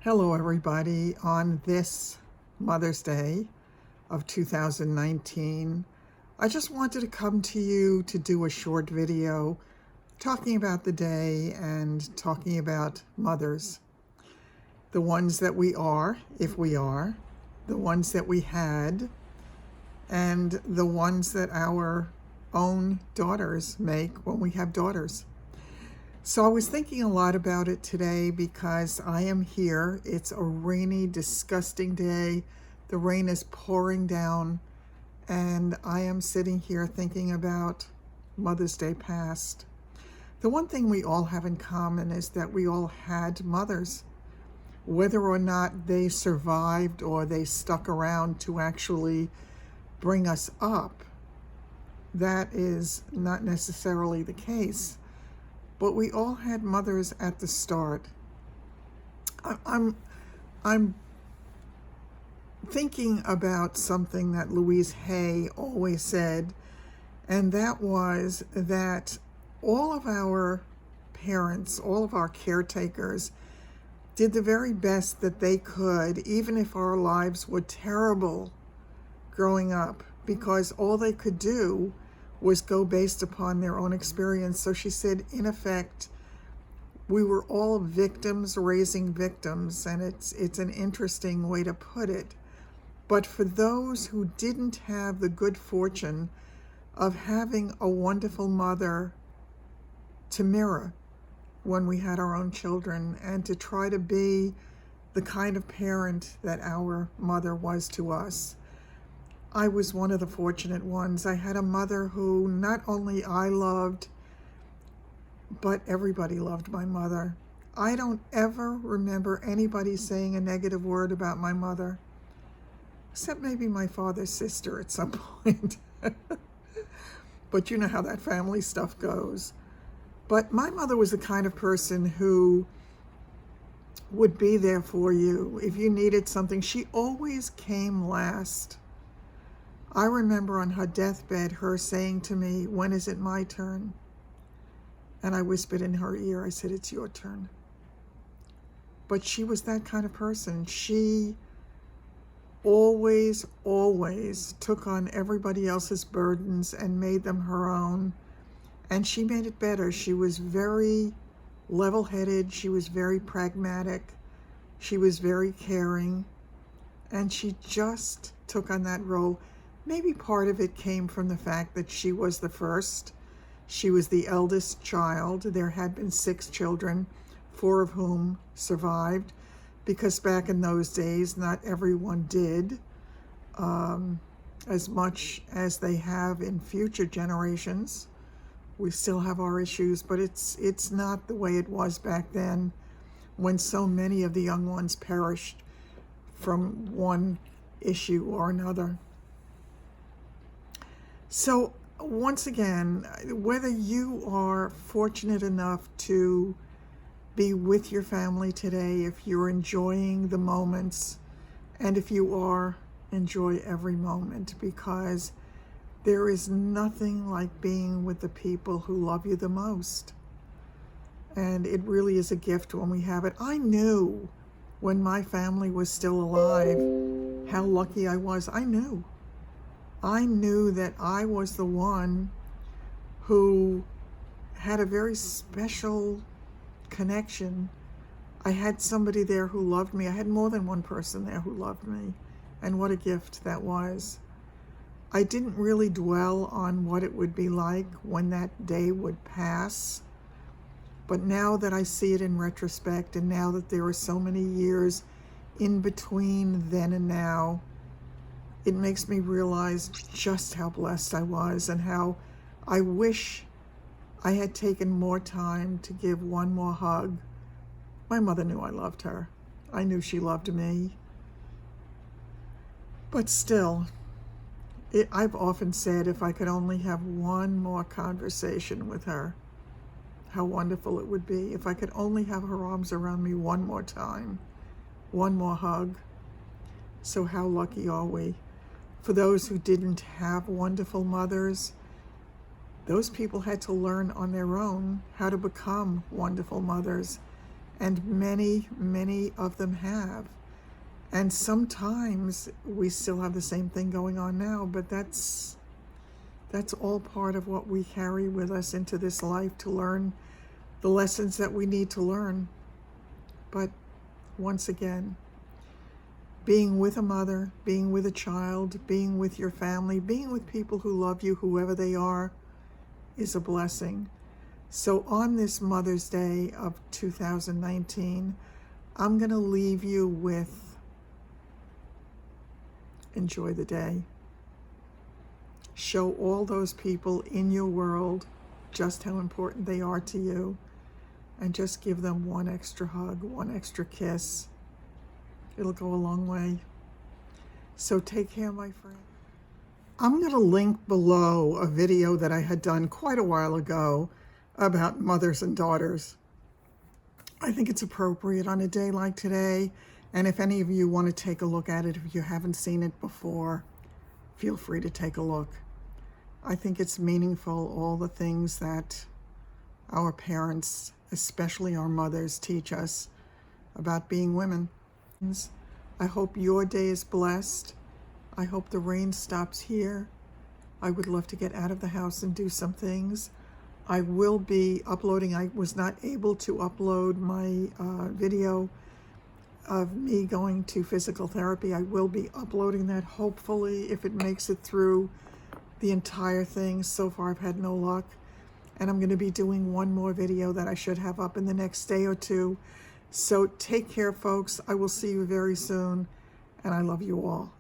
Hello, everybody. On this Mother's Day of 2019, I just wanted to come to you to do a short video talking about the day and talking about mothers. The ones that we are, if we are, the ones that we had, and the ones that our own daughters make when we have daughters. So I was thinking a lot about it today because I am here. It's a rainy, disgusting day. The rain is pouring down, and I am sitting here thinking about Mother's Day past. The one thing we all have in common is that we all had mothers. Whether or not they survived or they stuck around to actually bring us up, that is not necessarily the case. But we all had mothers at the start. I'm thinking about something that Louise Hay always said, and that was that all of our parents, all of our caretakers, did the very best that they could, even if our lives were terrible growing up, because all they could do was go based upon their own experience. So she said, in effect, we were all victims raising victims, and it's an interesting way to put it. But for those who didn't have the good fortune of having a wonderful mother to mirror when we had our own children and to try to be the kind of parent that our mother was to us, I was one of the fortunate ones. I had a mother who not only I loved, but everybody loved my mother. I don't ever remember anybody saying a negative word about my mother, except maybe my father's sister at some point. But you know how that family stuff goes. But my mother was the kind of person who would be there for you if you needed something. She always came last. I remember on her deathbed her saying to me, "When is it my turn?" And I whispered in her ear, I said, "It's your turn." But she was that kind of person. She always took on everybody else's burdens and made them her own. And she made it better. She was very level-headed. She was very pragmatic. She was very caring. And she just took on that role. Maybe part of it came from the fact that she was the first. She was the eldest child. There had been 6 children, 4 of whom survived, because back in those days, not everyone did as much as they have in future generations. We still have our issues, but it's not the way it was back then, when so many of the young ones perished from one issue or another. So once again, whether you are fortunate enough to be with your family today, if you're enjoying the moments, and if you are, enjoy every moment, because there is nothing like being with the people who love you the most. And it really is a gift when we have it. I knew when my family was still alive how lucky I was. I knew that I was the one who had a very special connection. I had somebody there who loved me. I had more than one person there who loved me. And what a gift that was. I didn't really dwell on what it would be like when that day would pass. But now that I see it in retrospect, and now that there are so many years in between then and now, it makes me realize just how blessed I was and how I wish I had taken more time to give one more hug. My mother knew I loved her. I knew she loved me. But still, I've often said if I could only have one more conversation with her, how wonderful it would be. If I could only have her arms around me one more time, one more hug. So how lucky are we? For those who didn't have wonderful mothers, those people had to learn on their own how to become wonderful mothers. And many, many of them have. And sometimes we still have the same thing going on now, but that's all part of what we carry with us into this life, to learn the lessons that we need to learn. But once again, being with a mother, being with a child, being with your family, being with people who love you, whoever they are, is a blessing. So on this Mother's Day of 2019, I'm going to leave you with, enjoy the day. Show all those people in your world just how important they are to you, and just give them one extra hug, one extra kiss. It'll go a long way. So take care, my friend. I'm going to link below a video that I had done quite a while ago about mothers and daughters. I think it's appropriate on a day like today, and if any of you want to take a look at it, if you haven't seen it before, feel free to take a look. I think it's meaningful, all the things that our parents, especially our mothers, teach us about being women. I hope your day is blessed. I hope the rain stops here. I would love to get out of the house and do some things. I will be uploading. I was not able to upload my video of me going to physical therapy. I will be uploading that, hopefully, if it makes it through the entire thing. So far, I've had no luck. And I'm going to be doing one more video that I should have up in the next day or two. So take care, folks. I will see you very soon, and I love you all.